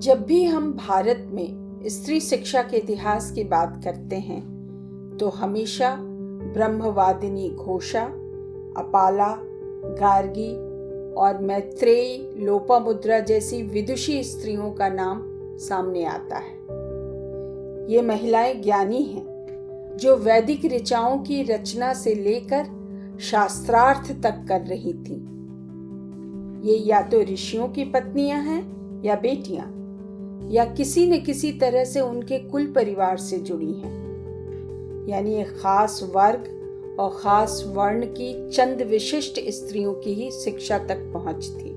जब भी हम भारत में स्त्री शिक्षा के इतिहास की बात करते हैं तो हमेशा ब्रह्मवादिनी घोषा, अपाला, गार्गी और मैत्रेयी, लोपामुद्रा जैसी विदुषी स्त्रियों का नाम सामने आता है। ये महिलाएं ज्ञानी हैं जो वैदिक ऋचाओं की रचना से लेकर शास्त्रार्थ तक कर रही थीं। ये या तो ऋषियों की पत्नियां हैं या बेटियां, या किसी न किसी तरह से उनके कुल परिवार से जुड़ी हैं। यानी एक खास वर्ग और खास वर्ण की चंद विशिष्ट स्त्रियों की ही शिक्षा तक पहुंच थी।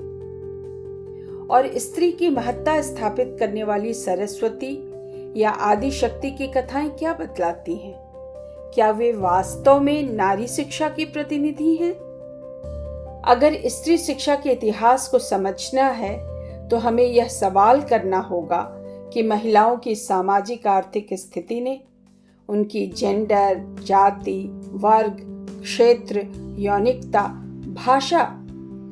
और स्त्री की महत्ता स्थापित करने वाली सरस्वती या आदि शक्ति की कथाएं क्या बतलाती हैं? क्या वे वास्तव में नारी शिक्षा की प्रतिनिधि हैं? अगर स्त्री शिक्षा के इतिहास को समझना है तो हमें यह सवाल करना होगा कि महिलाओं की सामाजिक आर्थिक स्थिति ने उनकी जेंडर, जाति, वर्ग, क्षेत्र, यौनिकता, भाषा,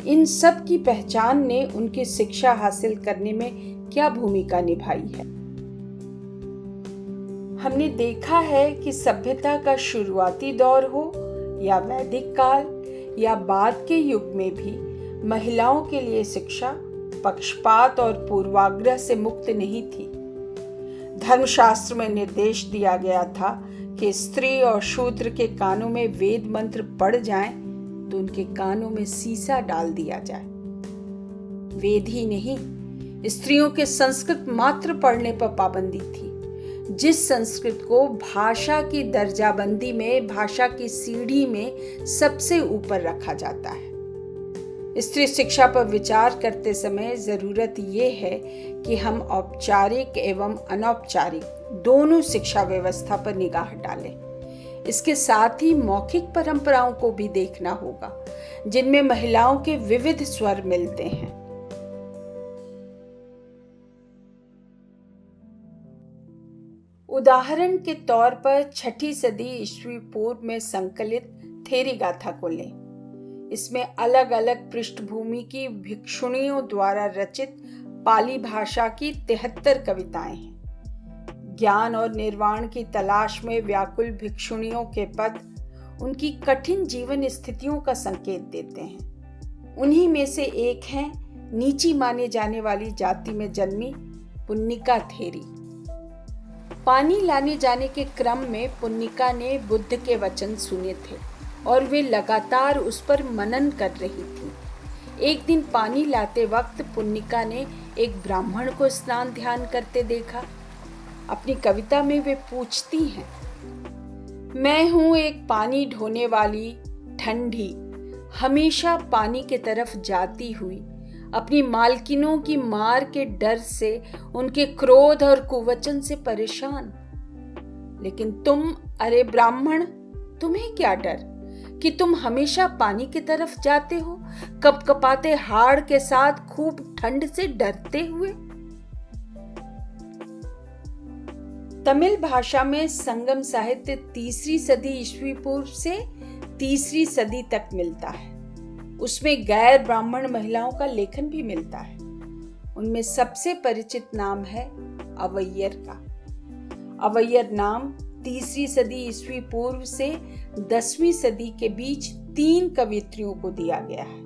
इन सब की पहचान ने उनकी शिक्षा हासिल करने में क्या भूमिका निभाई है। हमने देखा है कि सभ्यता का शुरुआती दौर हो या वैदिक काल या बाद के युग में भी महिलाओं के लिए शिक्षा पक्षपात और पूर्वाग्रह से मुक्त नहीं थी। धर्मशास्त्र में निर्देश दिया गया था कि स्त्री और शूद्र के कानों में वेद मंत्र पड़ जाएं तो उनके कानों में सीसा डाल दिया जाए। वेद ही नहीं, स्त्रियों के संस्कृत मात्र पढ़ने पर पाबंदी थी, जिस संस्कृत को भाषा की दर्जाबंदी में, भाषा की सीढ़ी में सबसे ऊपर रखा जाता है। स्त्री शिक्षा पर विचार करते समय जरूरत ये है कि हम औपचारिक एवं अनौपचारिक दोनों शिक्षा व्यवस्था पर निगाह डालें। इसके साथ ही मौखिक परंपराओं को भी देखना होगा, जिनमें महिलाओं के विविध स्वर मिलते हैं। उदाहरण के तौर पर 6ठी सदी ईस्वी पूर्व में संकलित थेरी गाथा को लें। इसमें अलग अलग पृष्ठभूमि की भिक्षुणियों द्वारा रचित पाली भाषा की 73 कविताएं हैं। ज्ञान और निर्वाण की तलाश में व्याकुल भिक्षुणियों के पद उनकी कठिन जीवन स्थितियों का संकेत देते हैं। उन्हीं में से एक हैं नीची माने जाने वाली जाति में जन्मी पुन्निका थेरी। पानी लाने जाने के क्रम में पुन्निका ने बुद्ध के वचन सुने थे और वे लगातार उस पर मनन कर रही थी। एक दिन पानी लाते वक्त पुन्निका ने एक ब्राह्मण को स्नान ध्यान करते देखा। अपनी कविता में वे पूछती हैं, मैं हूं एक पानी ढोने वाली ठंडी, हमेशा पानी के तरफ जाती हुई, अपनी मालकिनों की मार के डर से, उनके क्रोध और कुवचन से परेशान। लेकिन तुम, अरे ब्राह्मण, तुम्हें क्या डर कि तुम हमेशा पानी की तरफ जाते हो, कपकपाते हाड़ के साथ, खूब ठंड से डरते हुए। तमिल भाषा में संगम साहित्य 3री सदी ईस्वी पूर्व से 3री सदी तक मिलता है। उसमें गैर ब्राह्मण महिलाओं का लेखन भी मिलता है। उनमें सबसे परिचित नाम है अवैयर का। अवैयर नाम 3री सदी ईस्वी पूर्व से 10वीं सदी के बीच 3 कवियत्रियों को दिया गया है।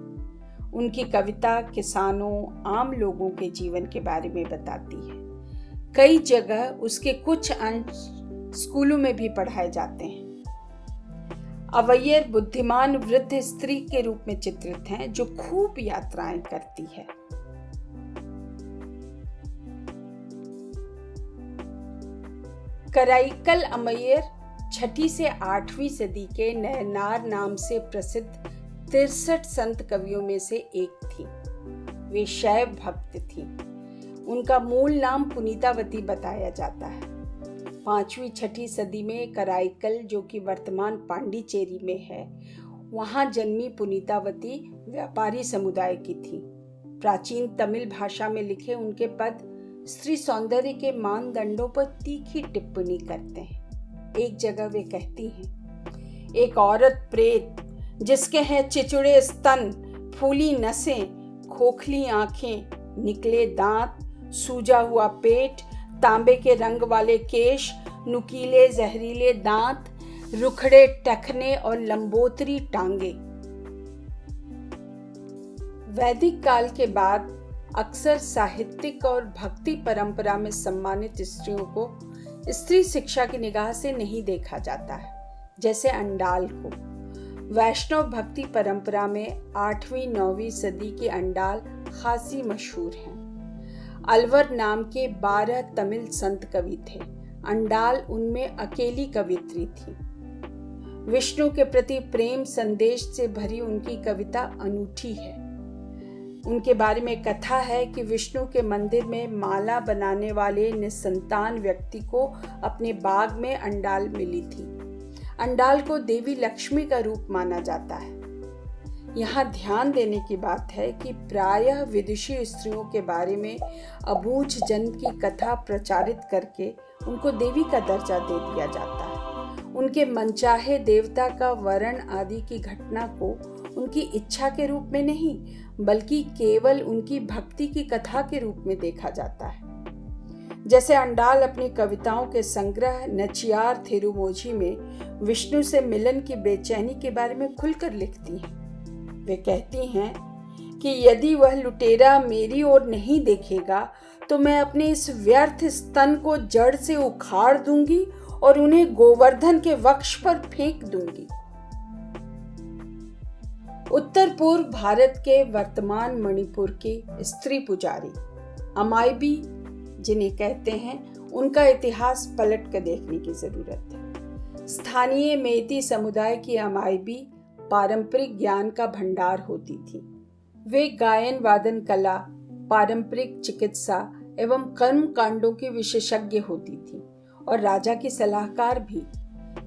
उनकी कविता किसानों, आम लोगों के जीवन के बारे में बताती है। कई जगह उसके कुछ अंश स्कूलों में भी पढ़ाए जाते हैं। अवैयर बुद्धिमान वृद्ध स्त्री के रूप में चित्रित हैं, जो खूब यात्राएं करती है। कराईकल अमैयर 6ठी से 8वीं सदी के नयनार नाम से प्रसिद्ध 63 संत कवियों में से एक थी। वे शैव भक्त थी। उनका मूल नाम पुनीतावती बताया जाता है। 5वीं-6ठी सदी में कराईकल, जो कि वर्तमान पांडिचेरी में है, वहां जन्मी पुनीतावती व्यापारी समुदाय की थी। प्राचीन तमिल भाषा में लिखे उनके पद स्त्री सौंदर्य के मानदंडों पर तीखी टिप्पणी करते हैं। एक जगह वे कहती हैं, एक औरत प्रेत जिसके हैं चिचुड़े स्तन, फूली नसें, खोखली आंखें, निकले दांत, सूजा हुआ पेट, तांबे के रंग वाले केश, नुकीले जहरीले दांत, रुखड़े टखने और लंबोतरी टांगे। वैदिक काल के बाद अक्सर साहित्यिक और भक्ति परंपरा में सम्मानित स्त्रियों को स्त्री शिक्षा की निगाह से नहीं देखा जाता है, जैसे अंडाल को। वैष्णव भक्ति परंपरा में 8वीं-9वीं सदी की अंडाल खासी मशहूर हैं। अलवर नाम के 12 तमिल संत कवि थे। अंडाल उनमें अकेली कवियत्री थी। विष्णु के प्रति प्रेम संदेश से भरी उनकी कविता अनूठी है। उनके बारे में कथा है कि विष्णु के मंदिर में माला बनाने वाले निसंतान व्यक्ति को अपने बाग में अंडाल मिली थी। अंडाल को देवी लक्ष्मी का रूप माना जाता है। यहाँ ध्यान देने की बात है कि प्रायः विदुषी स्त्रियों के बारे में अबूझ जन्म की कथा प्रचारित करके उनको देवी का दर्जा दे दिया जाता है। उनके मनचाहे देवता का वरण आदि की घटना को उनकी इच्छा के रूप में नहीं, बल्कि केवल उनकी भक्ति की कथा के रूप में देखा जाता है। जैसे अंडाल अपनी कविताओं के संग्रह नचियार थिरुमोझी में विष्णु से मिलन की बेचैनी के बारे में खुलकर लिखती हैं। वे कहती हैं कि यदि वह लुटेरा मेरी ओर नहीं देखेगा तो मैं अपने इस व्यर्थ स्तन को जड़ से उखाड़ दूंगी और उन्हें गोवर्धन के वक्ष पर फेंक दूंगी। उत्तर पूर्व भारत के वर्तमान मणिपुर के स्त्री पुजारी अमाइबी जिन्हें कहते हैं, उनका इतिहास पलट कर देखने की जरूरत है। स्थानीय मेइती समुदाय की अमाइबी पारंपरिक ज्ञान का भंडार होती थी। वे गायन वादन कला, पारंपरिक चिकित्सा एवं कर्म कांडों की विशेषज्ञ होती थी और राजा की सलाहकार भी।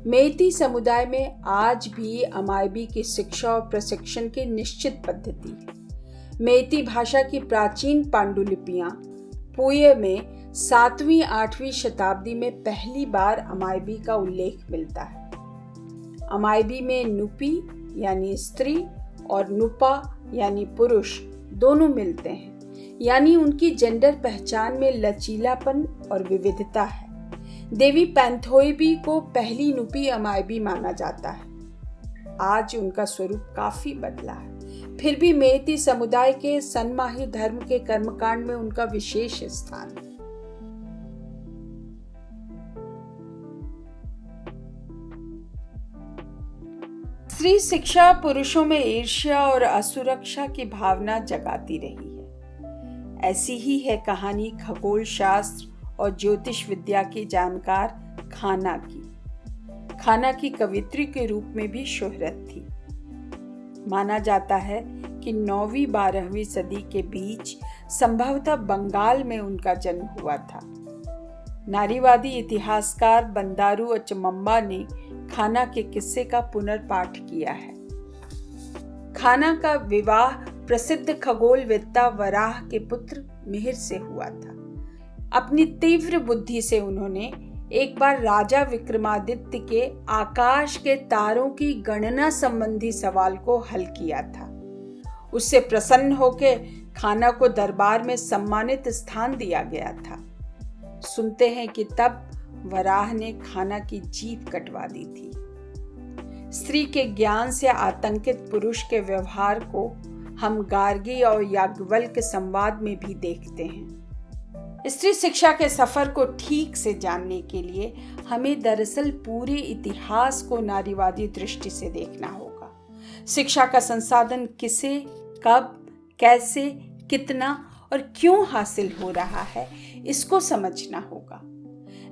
मेइती समुदाय में आज भी अमाइबी की शिक्षा और प्रशिक्षण की निश्चित पद्धति है। मेइती भाषा की प्राचीन पांडुलिपियां पुये में 7वीं-8वीं शताब्दी में पहली बार अमाइबी का उल्लेख मिलता है। अमाइबी में नुपी यानी स्त्री और नुपा यानी पुरुष दोनों मिलते हैं, यानी उनकी जेंडर पहचान में लचीलापन और विविधता है। देवी पैंथोइबी को पहली नुपी अमाइबी माना जाता है। आज उनका स्वरूप काफी बदला है, फिर भी मेइती समुदाय के सनमाही धर्म के कर्मकांड में उनका विशेष स्थान है। स्त्री शिक्षा पुरुषों में ईर्ष्या और असुरक्षा की भावना जगाती रही है। ऐसी ही है कहानी खगोल शास्त्र और ज्योतिष विद्या की जानकार खाना की। खाना की कवित्री के रूप में भी शोहरत थी। माना जाता है कि 9वीं-12वीं सदी के बीच संभवतः बंगाल में उनका जन्म हुआ था। नारीवादी इतिहासकार बंदारू अचमम्बा ने खाना के किस्से का पुनर्पाठ किया है। खाना का विवाह प्रसिद्ध खगोलवेत्ता वराह के पुत्र मिहिर से हुआ था। अपनी तीव्र बुद्धि से उन्होंने एक बार राजा विक्रमादित्य के आकाश के तारों की गणना संबंधी सवाल को हल किया था। उससे प्रसन्न होकर खाना को दरबार में सम्मानित स्थान दिया गया था। सुनते हैं कि तब वराह ने खाना की जीभ कटवा दी थी। स्त्री के ज्ञान से आतंकित पुरुष के व्यवहार को हम गार्गी और याज्ञवल्क्य के संवाद में भी देखते हैं। स्त्री शिक्षा के सफर को ठीक से जानने के लिए हमें दरअसल पूरे इतिहास को नारीवादी दृष्टि से देखना होगा। शिक्षा का संसाधन किसे, कब, कैसे, कितना और क्यों हासिल हो रहा है, इसको समझना होगा।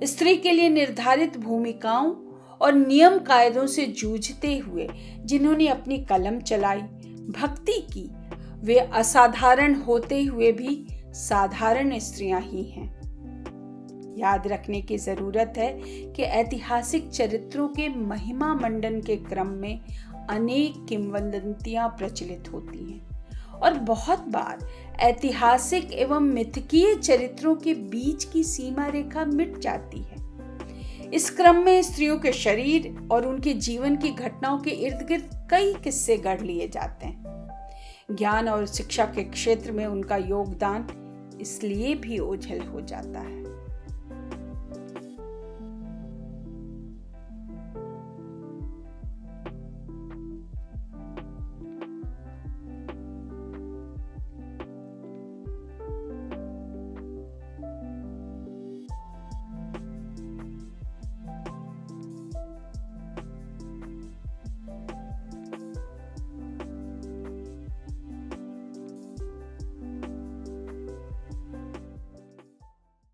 स्त्री के लिए निर्धारित भूमिकाओं और नियम कायदों से जूझते हुए जिन्होंने अपनी कलम चलाई, भक्ति की, वे असाधारण होते हुए भी साधारण स्त्रियां ही हैं। याद रखने की जरूरत है कि ऐतिहासिक चरित्रों के महिमा मंडन के क्रम में अनेक किंवदंतियां प्रचलित होती हैं और बहुत बार ऐतिहासिक एवं मिथकीय चरित्रों के बीच की सीमा रेखा मिट जाती है। इस क्रम में स्त्रियों के शरीर और उनके जीवन की घटनाओं के इर्द गिर्द कई किस्से गढ़ लिए जाते हैं। ज्ञान और शिक्षा के क्षेत्र में उनका योगदान इसलिए भी ओझल हो जाता है।